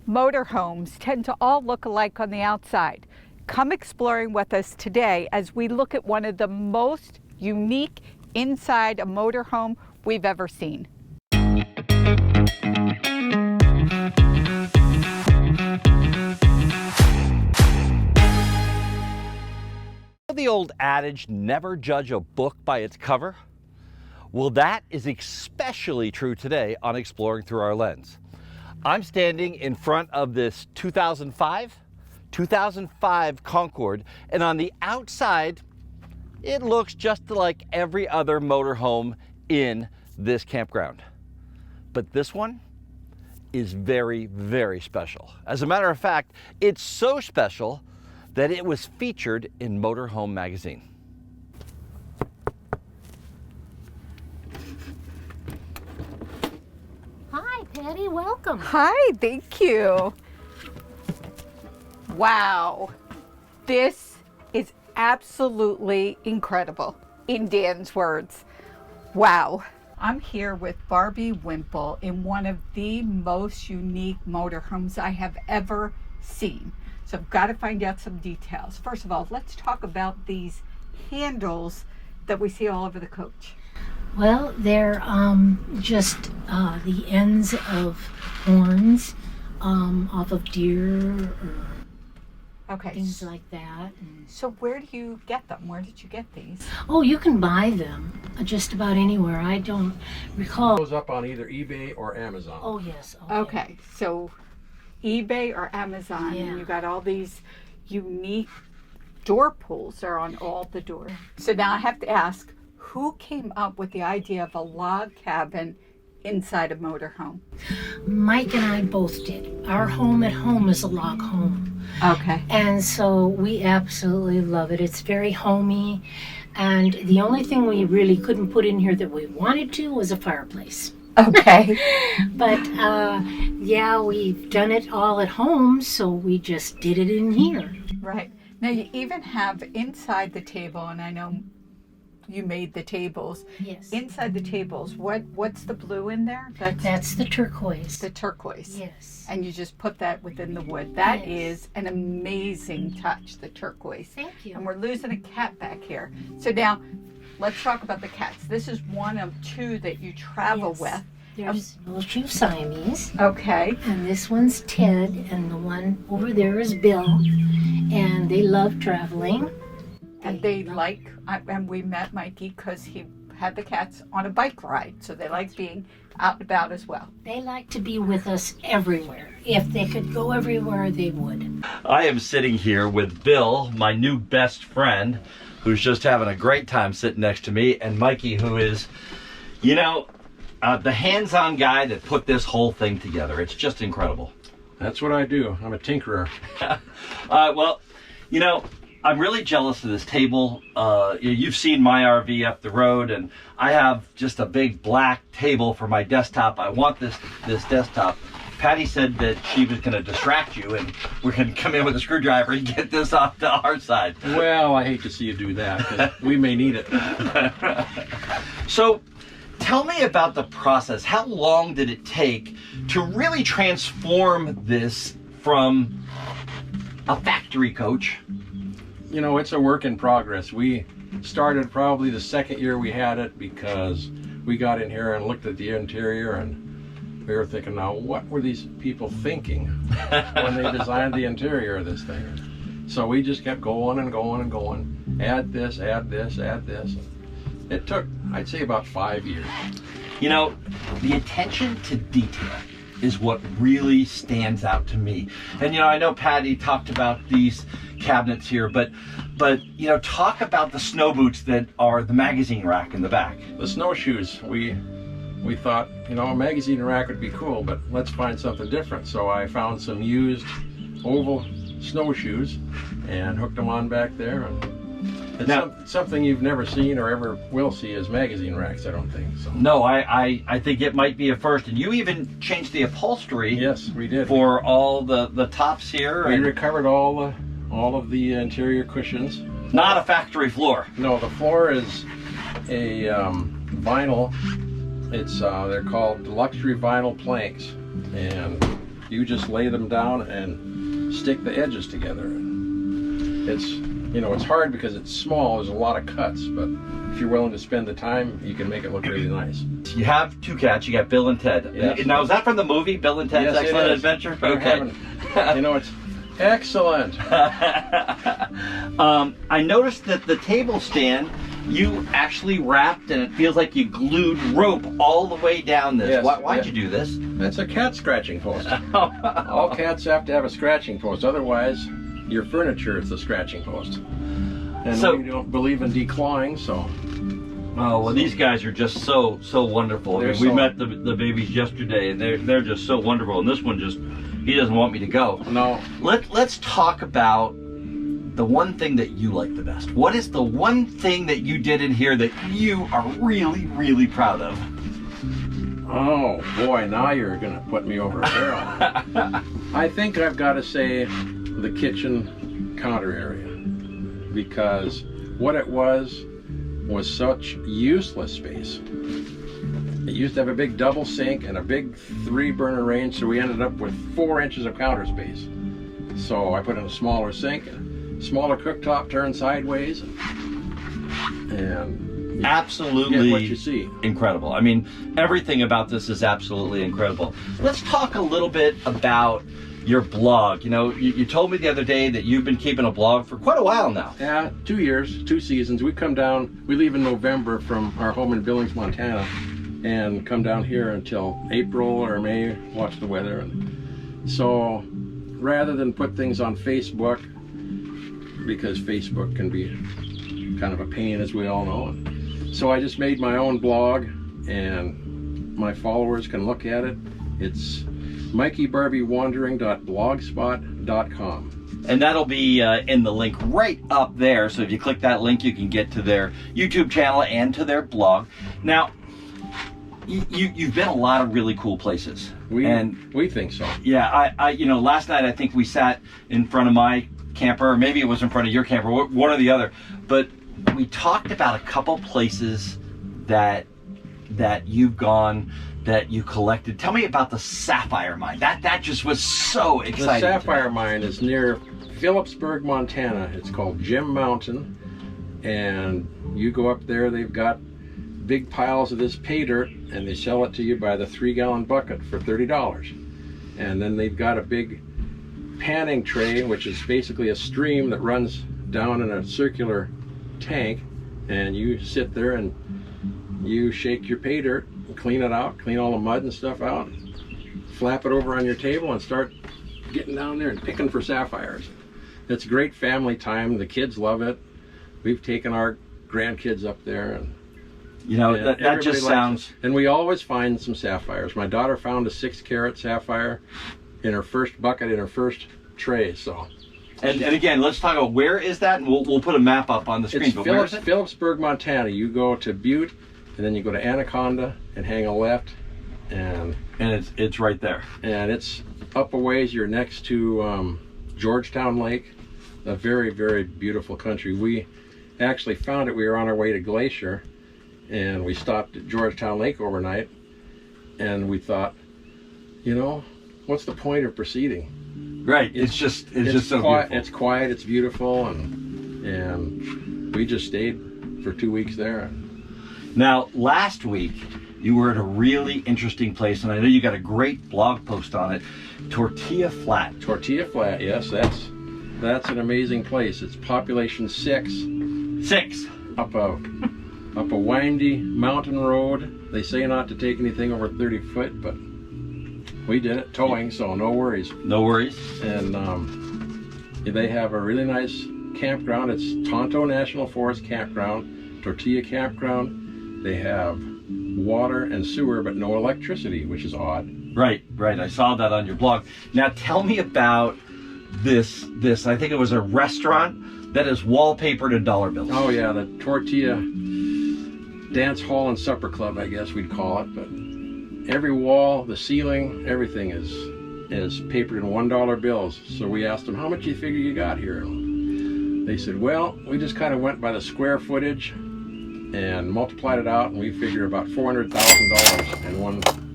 Motorhomes tend to all look alike on the outside. Come exploring with us today as we look at one of the most unique inside a motorhome we've ever seen. The old adage, never judge a book by its cover? Well, that is especially true today on Exploring Through Our Lens. I'm standing in front of this 2005 Concord, and on the outside, it looks just like every other motorhome in this campground. But this one is very, very special. As a matter of fact, it's so special that it was featured in Motorhome magazine. Hi, Patty, welcome. Hi, thank you. Wow, this is absolutely incredible, in Dan's words. Wow. I'm here with Barbi Wemple in one of the most unique motorhomes I have ever seen. So I've got to find out some details. First of all, let's talk about these handles that we see all over the coach. Well, they're just the ends of horns off of deer or things like that. So where do you get them? Where did you get these? Oh, you can buy them just about anywhere. I don't recall. It goes up on either eBay or Amazon. Oh, yes. Okay, so eBay or Amazon, Yeah. and you got all these unique door pulls are on all the doors. So now I have to ask, who came up with the idea of a log cabin inside a motorhome? Mike and I both did. Our home at home is a log home. Okay. And so we absolutely love it. It's very homey. And the only thing we really couldn't put in here that we wanted to was a fireplace. Okay. But yeah, we've done it all at home, so we just did it in here. Right. Now you even have inside the table, and I know you made the tables. Yes. Inside the tables, what's the blue in there? That's the turquoise. The turquoise. Yes. And you just put that within the wood. That Yes. is an amazing touch, the turquoise. Thank you. And we're losing a cat back here. So now, let's talk about the cats. This is one of two that you travel Yes. with. There's little two Siamese. Okay. And this one's Ted, and the one over there is Bill. And they love traveling. And they like, and we met Mikey because he had the cats on a bike ride. So they like being out and about as well. They like to be with us everywhere. If they could go everywhere, they would. I am sitting here with Bill, my new best friend, who's just having a great time sitting next to me, and Mikey, who is, the hands-on guy that put this whole thing together. It's just incredible. That's what I do. I'm a tinkerer. Well, I'm really jealous of this table. You've seen my RV up the road, and I have just a big black table for my desktop. I want this desktop. Patty said that she was going to distract you, and we're going to come in with a screwdriver and get this off to our side. Well, I hate to see you do that, because we may need it. So, tell me about the process. How long did it take to really transform this from a factory coach? It's a work in progress. We started probably the second year we had it, because we got in here and looked at the interior, and we were thinking, now what were these people thinking when they designed the interior of this thing? So we just kept going and going and going. Add this, add this, add this. It took, I'd say, about 5 years. The attention to detail is what really stands out to me. And I know Patty talked about these cabinets here, but talk about the snow boots that are the magazine rack in the back. The snowshoes, we thought, a magazine rack would be cool, but let's find something different. So I found some used oval snowshoes and hooked them on back there. And it's something you've never seen or ever will see is magazine racks, I don't think. So. No, I think it might be a first. And you even changed the upholstery. Yes, we did. For all the tops here. We recovered all of the interior cushions. Not a factory floor. No, the floor is a vinyl. It's they're called luxury vinyl planks, and You just lay them down and stick the edges together. It's, you know, it's hard because it's small. There's a lot of cuts, but if you're willing to spend the time, you can make it look really nice. You have two cats. You got Bill and Ted. Yes. Now, is that from the movie Bill and Ted's Yes, Excellent it is. Adventure? We're Okay. you know, it's excellent. I noticed that the table stand, you actually wrapped, and it feels like you glued rope all the way down this. Yes, Why'd yeah. you do this? That's a cat scratching post. All cats have to have a scratching post, otherwise your furniture is the scratching post. And So- we don't believe in declawing, so Oh, well, these guys are just so wonderful. I mean, we They're met the babies yesterday, and they're just so wonderful. And this one just, he doesn't want me to go. no. Let's talk about the one thing that you like the best. What is the one thing that you did in here that you are really, really proud of? Oh boy, now you're gonna put me over a barrel. I think I've got to say the kitchen counter area, because what it was such useless space. It used to have a big double sink and a big 3-burner range, so we ended up with 4 inches of counter space. So I put in a smaller sink, a smaller cooktop turned sideways, and you Absolutely get what you see. incredible. I mean, everything about this is absolutely incredible. Let's talk a little bit about your blog. You know, you told me the other day that you've been keeping a blog for quite a while now. Yeah, 2 years, 2 seasons. We come down, we leave in November from our home in Billings, Montana, and come down here until April or May, watch the weather. And so rather than put things on Facebook, because Facebook can be kind of a pain, as we all know, so I just made my own blog, and my followers can look at it. It's MikeyBarbiWandering.blogspot.com. And that'll be in the link right up there. So if you click that link, you can get to their YouTube channel and to their blog. Now, you've been a lot of really cool places. We think so. Yeah, I you know, last night I think we sat in front of my camper, or maybe it was in front of your camper, one or the other. But we talked about a couple places that you've gone, that you collected. Tell me about the Sapphire Mine. That just was so exciting. The Sapphire Mine is near Phillipsburg, Montana. It's called Jim Mountain, and you go up there, they've got big piles of this pay dirt, and they sell it to you by the 3-gallon bucket for $30. And then they've got a big panning tray, which is basically a stream that runs down in a circular tank, and you sit there and you shake your pay dirt, clean it out, clean all the mud and stuff out, flap it over on your table, and start getting down there and picking for sapphires. It's great family time. The kids love it. We've taken our grandkids up there, and You know, and that everybody just likes sounds... it. And we always find some sapphires. My daughter found a 6-carat sapphire in her first bucket in her first tray. So And again, let's talk about where is that, and we'll put a map up on the screen. it's But where is it? Phillipsburg, Montana. You go to Butte, and then you go to Anaconda and hang a left, and it's right there. it's up a ways. You're next to Georgetown Lake, a very, very beautiful country. We actually found it. We were on our way to Glacier, and we stopped at Georgetown Lake overnight, and we thought, you know, what's the point of proceeding? Right. It's just so quiet, beautiful. It's quiet, it's beautiful, and we just stayed for 2 weeks there. Now, last week, you were at a really interesting place, and I know you got a great blog post on it, Tortilla Flat. Tortilla Flat, yes, that's an amazing place. It's population 6. 6. Up a windy mountain road. They say not to take anything over 30 foot, but we did it towing, so no worries. No worries. And they have a really nice campground. It's Tonto National Forest Campground, Tortilla Campground. They have water and sewer, but no electricity, which is odd. Right. I saw that on your blog. Now, tell me about this. I think it was a restaurant that is wallpapered in dollar bills. Oh yeah, the Tortilla Dance Hall and Supper Club, I guess we'd call it. But every wall, the ceiling, everything is papered in $1 bills. So we asked them, how much do you figure you got here? And they said, well, we just kind of went by the square footage and multiplied it out, and we figure about $400,000 in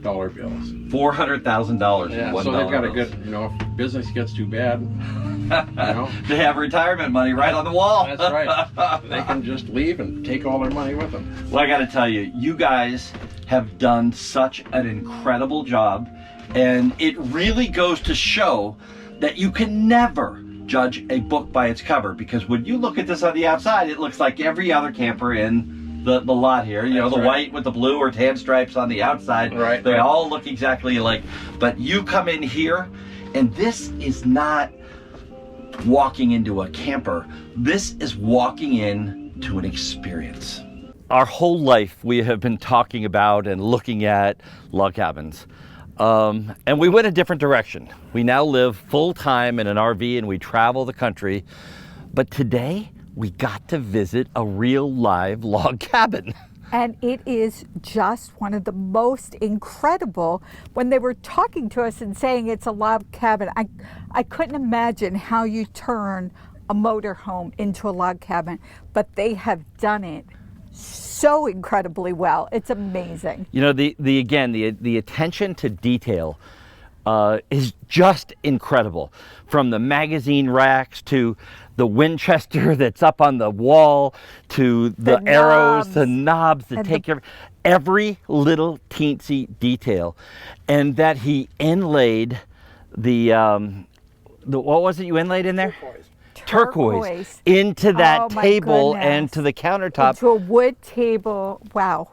dollar bills. $400,000. Yeah, $1 so they've got a bills. good, if business gets too bad, They have retirement money right on the wall. that's right. They can just leave and take all their money with them. Well, I got to tell you, you guys have done such an incredible job, and it really goes to show that you can never judge a book by its cover, because when you look at this on the outside, it looks like every other camper in the lot here. That's The right. white with the blue or tan stripes on the outside. Right. They all look exactly alike. But you come in here, and this is not walking into a camper. This is walking in to an experience. Our whole life we have been talking about and looking at log cabins. And we went a different direction. We now live full-time in an RV and we travel the country. But today we got to visit a real live log cabin. And it is just one of the most incredible. When they were talking to us and saying it's a log cabin, I couldn't imagine how you turn a motorhome into a log cabin, but they have done it so incredibly well. It's amazing. The attention to detail is just incredible. From the magazine racks to the Winchester that's up on the wall to the arrows, the knobs that take care of every little teensy detail. And that he inlaid the what was it you inlaid in there? Turquoise into that table and to the countertop. To a wood table. Wow.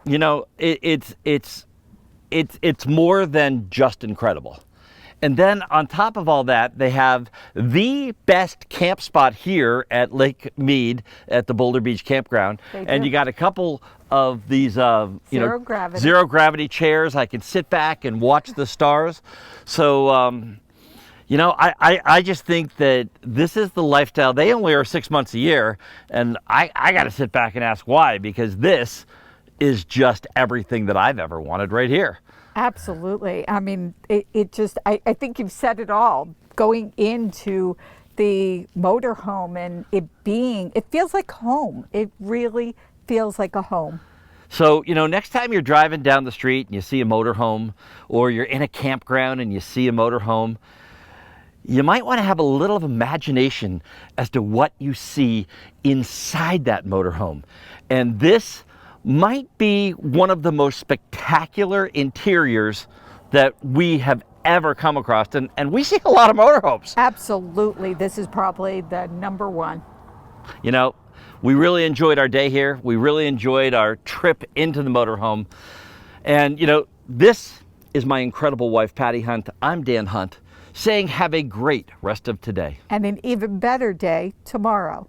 It's more than just incredible. And then on top of all that, they have the best camp spot here at Lake Mead at the Boulder Beach Campground. And you got a couple of these zero gravity chairs. I can sit back and watch the stars. So I just think that this is the lifestyle. They only are 6 months a year, and I got to sit back and ask why, because this is just everything that I've ever wanted right here. Absolutely. I mean, I think you've said it all. Going into the motorhome and it feels like home. It really feels like a home. So, next time you're driving down the street and you see a motorhome, or you're in a campground and you see a motorhome, you might want to have a little of imagination as to what you see inside that motorhome. And this might be one of the most spectacular interiors that we have ever come across. And we see a lot of motorhomes. Absolutely. This is probably the number one. We really enjoyed our day here. We really enjoyed our trip into the motorhome. And, this is my incredible wife, Patty Hunt. I'm Dan Hunt, saying have a great rest of today. And an even better day tomorrow.